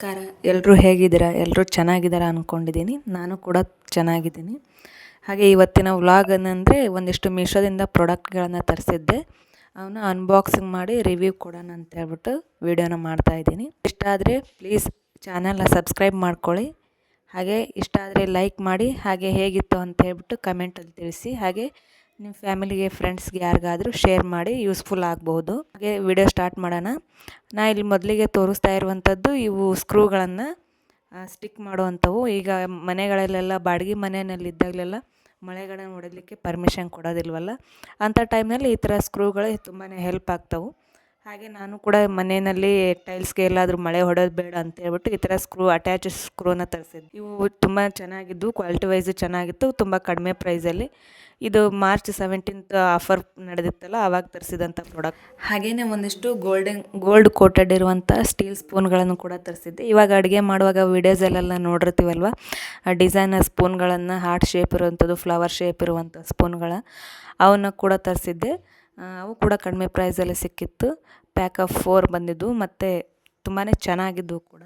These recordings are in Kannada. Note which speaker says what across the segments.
Speaker 1: ನಮಸ್ಕಾರ. ಎಲ್ಲರೂ ಹೇಗಿದ್ದೀರಾ? ಎಲ್ಲರೂ ಚೆನ್ನಾಗಿದ್ದೀರಾ ಅಂದ್ಕೊಂಡಿದ್ದೀನಿ. ನಾನು ಕೂಡ ಚೆನ್ನಾಗಿದ್ದೀನಿ. ಹಾಗೆ ಇವತ್ತಿನ ವ್ಲಾಗ್ ಏನಂದರೆ ಒಂದಿಷ್ಟು ಮೀಶೋದಿಂದ ಪ್ರಾಡಕ್ಟ್ಗಳನ್ನು ತರಿಸಿದ್ದೆ. ಅವನ್ನ ಅನ್ಬಾಕ್ಸಿಂಗ್ ಮಾಡಿ ರಿವ್ಯೂ ಕೊಡೋಣ ಅಂತ ಹೇಳ್ಬಿಟ್ಟು ವೀಡಿಯೋನ ಮಾಡ್ತಾಯಿದ್ದೀನಿ. ಇಷ್ಟ ಆದರೆ ಪ್ಲೀಸ್ ಚಾನಲ್ನ ಸಬ್ಸ್ಕ್ರೈಬ್ ಮಾಡ್ಕೊಳ್ಳಿ. ಹಾಗೆ ಇಷ್ಟ ಆದರೆ ಲೈಕ್ ಮಾಡಿ. ಹಾಗೆ ಹೇಗಿತ್ತು ಅಂತ ಹೇಳ್ಬಿಟ್ಟು ಕಮೆಂಟಲ್ಲಿ ತಿಳಿಸಿ. ಹಾಗೆ ನಿಮ್ಮ ಫ್ಯಾಮಿಲಿಗೆ ಫ್ರೆಂಡ್ಸ್ಗೆ ಯಾರಿಗಾದರೂ ಶೇರ್ ಮಾಡಿ, ಯೂಸ್ಫುಲ್ ಆಗ್ಬೋದು. ಹಾಗೆ ವಿಡಿಯೋ ಸ್ಟಾರ್ಟ್ ಮಾಡೋಣ. ನಾ ಇಲ್ಲಿ ಮೊದಲಿಗೆ ತೋರಿಸ್ತಾ ಇರುವಂಥದ್ದು ಇವು ಸ್ಕ್ರೂಗಳನ್ನು ಸ್ಟಿಕ್ ಮಾಡುವಂಥವು. ಈಗ ಮನೆಗಳಲ್ಲೆಲ್ಲ ಬಾಡಿಗೆ ಮನೆಯಲ್ಲಿದ್ದಾಗಲೆಲ್ಲ ಮಳೆಗಳನ್ನು ಹೊಡೆಯಲಿಕ್ಕೆ ಪರ್ಮಿಷನ್ ಕೊಡೋದಿಲ್ವಲ್ಲ, ಅಂಥ ಟೈಮ್ನಲ್ಲಿ ಈ ಥರ ಸ್ಕ್ರೂಗಳು ತುಂಬಾ ಹೆಲ್ಪ್ ಆಗ್ತವೆ. ಹಾಗೆ ನಾನು ಕೂಡ ಮನೆಯಲ್ಲಿ ಟೈಲ್ಸ್ಗೆ ಎಲ್ಲಾದರೂ ಮಳೆ ಹೊಡೆಯೋದು ಬೇಡ ಅಂತ ಹೇಳ್ಬಿಟ್ಟು ಈ ಥರ ಅಟ್ಯಾಚ್ ಸ್ಕ್ರೂನ ತರಿಸಿದ್ದೆ. ಇವು ತುಂಬ ಚೆನ್ನಾಗಿದ್ದು, ಕ್ವಾಲಿಟಿ ವೈಸು ಚೆನ್ನಾಗಿತ್ತು, ತುಂಬ ಕಡಿಮೆ ಪ್ರೈಸಲ್ಲಿ. ಇದು ಮಾರ್ಚ್ 17th ಆಫರ್ ನಡೆದಿತ್ತಲ್ಲ, ಆವಾಗ ತರಿಸಿದಂಥ ಪ್ರಾಡಕ್ಟ್. ಹಾಗೆಯೇ ಒಂದಿಷ್ಟು ಗೋಲ್ಡ್ ಕೋಟೆಡ್ ಇರುವಂಥ ಸ್ಟೀಲ್ ಸ್ಪೂನ್ಗಳನ್ನು ಕೂಡ ತರಿಸಿದ್ದೆ. ಇವಾಗ ಅಡುಗೆ ಮಾಡುವಾಗ ವೀಡಿಯೋಸಲ್ಲೆಲ್ಲ ನೋಡಿರ್ತೀವಲ್ವ, ಡಿಸೈನರ್ ಸ್ಪೂನ್ಗಳನ್ನು, ಹಾರ್ಟ್ ಶೇಪ್ ಇರುವಂಥದ್ದು, ಫ್ಲವರ್ ಶೇಪ್ ಇರುವಂಥ ಅವನ್ನ ಕೂಡ ತರಿಸಿದ್ದೆ. ಅವು ಕೂಡ ಕಡಿಮೆ ಪ್ರೈಸಲ್ಲಿ ಸಿಕ್ಕಿತ್ತು. ಪ್ಯಾಕ್ ಆಫ್ 4 ಬಂದಿದ್ದು ಮತ್ತು ತುಂಬಾ ಚೆನ್ನಾಗಿದ್ದವು ಕೂಡ.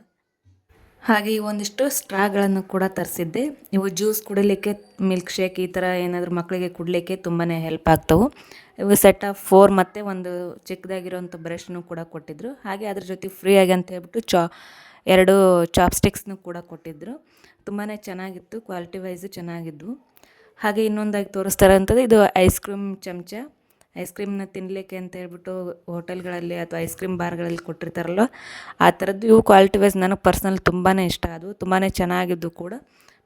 Speaker 1: ಹಾಗೆ ಈ ಒಂದಿಷ್ಟು ಸ್ಟ್ರಾಗಳನ್ನು ಕೂಡ ತರಿಸಿದ್ದೆ. ಇವು ಜ್ಯೂಸ್ ಕುಡಿಲಿಕ್ಕೆ, ಮಿಲ್ಕ್ ಶೇಕ್ ಈ ಥರ ಏನಾದರೂ ಮಕ್ಕಳಿಗೆ ಕುಡಲಿಕ್ಕೆ ತುಂಬಾ ಹೆಲ್ಪ್ ಆಗ್ತವೆ. ಇವು ಸೆಟ್ ಆಫ್ 4 ಮತ್ತು ಒಂದು ಚಿಕ್ಕದಾಗಿರೋಂಥ ಬ್ರಷ್ನು ಕೂಡ ಕೊಟ್ಟಿದ್ದರು. ಹಾಗೆ ಅದ್ರ ಜೊತೆ ಫ್ರೀಯಾಗಿ ಅಂತ ಹೇಳ್ಬಿಟ್ಟು 2 ಚಾಪ್ಸ್ಟಿಕ್ಸ್ನು ಕೂಡ ಕೊಟ್ಟಿದ್ದರು. ತುಂಬಾ ಚೆನ್ನಾಗಿತ್ತು, ಕ್ವಾಲಿಟಿ ವೈಸು ಚೆನ್ನಾಗಿದ್ವು. ಹಾಗೆ ಇನ್ನೊಂದಾಗಿ ತೋರಿಸ್ತಾ ಇರೋಂಥದ್ದು ಇದು ಐಸ್ ಕ್ರೀಮ್ ಚಮಚ. ಐಸ್ ಕ್ರೀಮ್ನ ತಿನ್ನಲಿಕ್ಕೆ ಅಂತ ಹೇಳ್ಬಿಟ್ಟು ಹೋಟೆಲ್ಗಳಲ್ಲಿ ಅಥವಾ ಐಸ್ ಕ್ರೀಮ್ ಬಾರ್ಗಳಲ್ಲಿ ಕೊಟ್ಟಿರ್ತಾರಲ್ವ, ಆ ಥರದ್ದು. ಇವು ಕ್ವಾಲಿಟಿ ವೈಸ್ ನನಗೆ ಪರ್ಸ್ನಲ್ ತುಂಬಾ ಇಷ್ಟ ಆದವು, ತುಂಬಾ ಚೆನ್ನಾಗಿದ್ದು ಕೂಡ,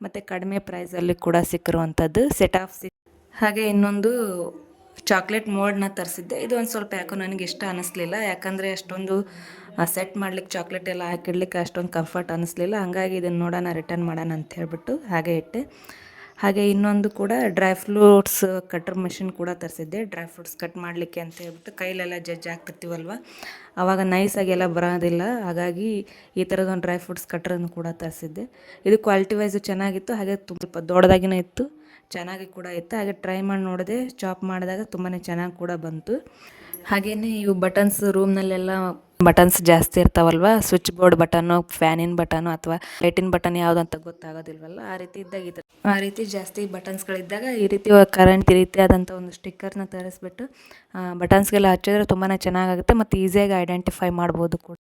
Speaker 1: ಮತ್ತು ಕಡಿಮೆ ಪ್ರೈಸಲ್ಲಿ ಕೂಡ ಸಿಕ್ಕಿರುವಂಥದ್ದು ಸೆಟ್ ಆಫ್ 6. ಹಾಗೆ ಇನ್ನೊಂದು ಚಾಕ್ಲೇಟ್ ಮೋಲ್ಡ್ನ ತರಿಸಿದ್ದೆ. ಇದು ಒಂದು ಸ್ವಲ್ಪ ಯಾಕೋ ನನಗೆ ಇಷ್ಟ ಅನ್ನಿಸ್ಲಿಲ್ಲ, ಯಾಕಂದರೆ ಅಷ್ಟೊಂದು ಸೆಟ್ ಮಾಡ್ಲಿಕ್ಕೆ ಚಾಕ್ಲೇಟ್ ಎಲ್ಲ ಹಾಕಿಡ್ಲಿಕ್ಕೆ ಅಷ್ಟೊಂದು ಕಂಫರ್ಟ್ ಅನ್ನಿಸ್ಲಿಲ್ಲ. ಹಾಗಾಗಿ ಇದನ್ನು ನೋಡೋಣ, ರಿಟರ್ನ್ ಮಾಡೋಣ ಅಂತ ಹೇಳ್ಬಿಟ್ಟು ಹಾಗೆ ಇಟ್ಟೆ. ಹಾಗೆ ಇನ್ನೊಂದು ಕೂಡ ಡ್ರೈ ಫ್ರೂಟ್ಸ್ ಕಟ್ರ್ ಮೆಷಿನ್ ಕೂಡ ತರಿಸಿದ್ದೆ. ಡ್ರೈ ಫ್ರೂಟ್ಸ್ ಕಟ್ ಮಾಡಲಿಕ್ಕೆ ಅಂತ ಹೇಳ್ಬಿಟ್ಟು ಕೈಲೆಲ್ಲ ಜಜ್ಜಿ ಹಾಕ್ತಿರ್ತೀವಲ್ವ, ಆವಾಗ ನೈಸಾಗಿ ಎಲ್ಲ ಬರೋದಿಲ್ಲ. ಹಾಗಾಗಿ ಈ ಥರದೊಂದು ಡ್ರೈ ಫ್ರೂಟ್ಸ್ ಕಟ್ರನ್ನು ಕೂಡ ತರಿಸಿದ್ದೆ. ಇದು ಕ್ವಾಲಿಟಿ ವೈಸು ಚೆನ್ನಾಗಿತ್ತು, ಹಾಗೆ ಸ್ವಲ್ಪ ದೊಡ್ಡದಾಗಿನೇ ಇತ್ತು, ಚೆನ್ನಾಗಿ ಕೂಡ ಇತ್ತು. ಹಾಗೆ ಟ್ರೈ ಮಾಡಿ ನೋಡಿದೆ, ಚಾಪ್ ಮಾಡಿದಾಗ ತುಂಬಾ ಚೆನ್ನಾಗಿ ಕೂಡ ಬಂತು. ಹಾಗೆಯೇ ಇವು ಬಟನ್ಸ್, ರೂಮ್ನಲ್ಲೆಲ್ಲ ಬಟನ್ಸ್ ಜಾಸ್ತಿ ಇರ್ತಾವಲ್ವ, ಸ್ವಿಚ್ ಬೋರ್ಡ್ ಬಟನ್ನು, ಫ್ಯಾನಿನ ಬಟನು ಅಥವಾ ಲೈಟಿನ ಬಟನ್ ಯಾವುದು ಅಂತ ಗೊತ್ತಾಗೋದಿಲ್ವಲ್ಲ, ಆ ರೀತಿ ಇದ್ದಾಗ ಆ ರೀತಿ ಜಾಸ್ತಿ ಬಟನ್ಸ್ಗಳಿದ್ದಾಗ ಈ ರೀತಿ ಕರೆಂಟ್ ರೀತಿ ಆದಂಥ ಒಂದು ಸ್ಟಿಕ್ಕರ್ನ ತರಿಸ್ಬಿಟ್ಟು ಬಟನ್ಸ್ಗೆಲ್ಲ ಹಚ್ಚಿದ್ರೆ ತುಂಬಾ ಚೆನ್ನಾಗಾಗುತ್ತೆ ಮತ್ತು ಈಸಿಯಾಗಿ ಐಡೆಂಟಿಫೈ ಮಾಡ್ಬೋದು ಕೂಡ.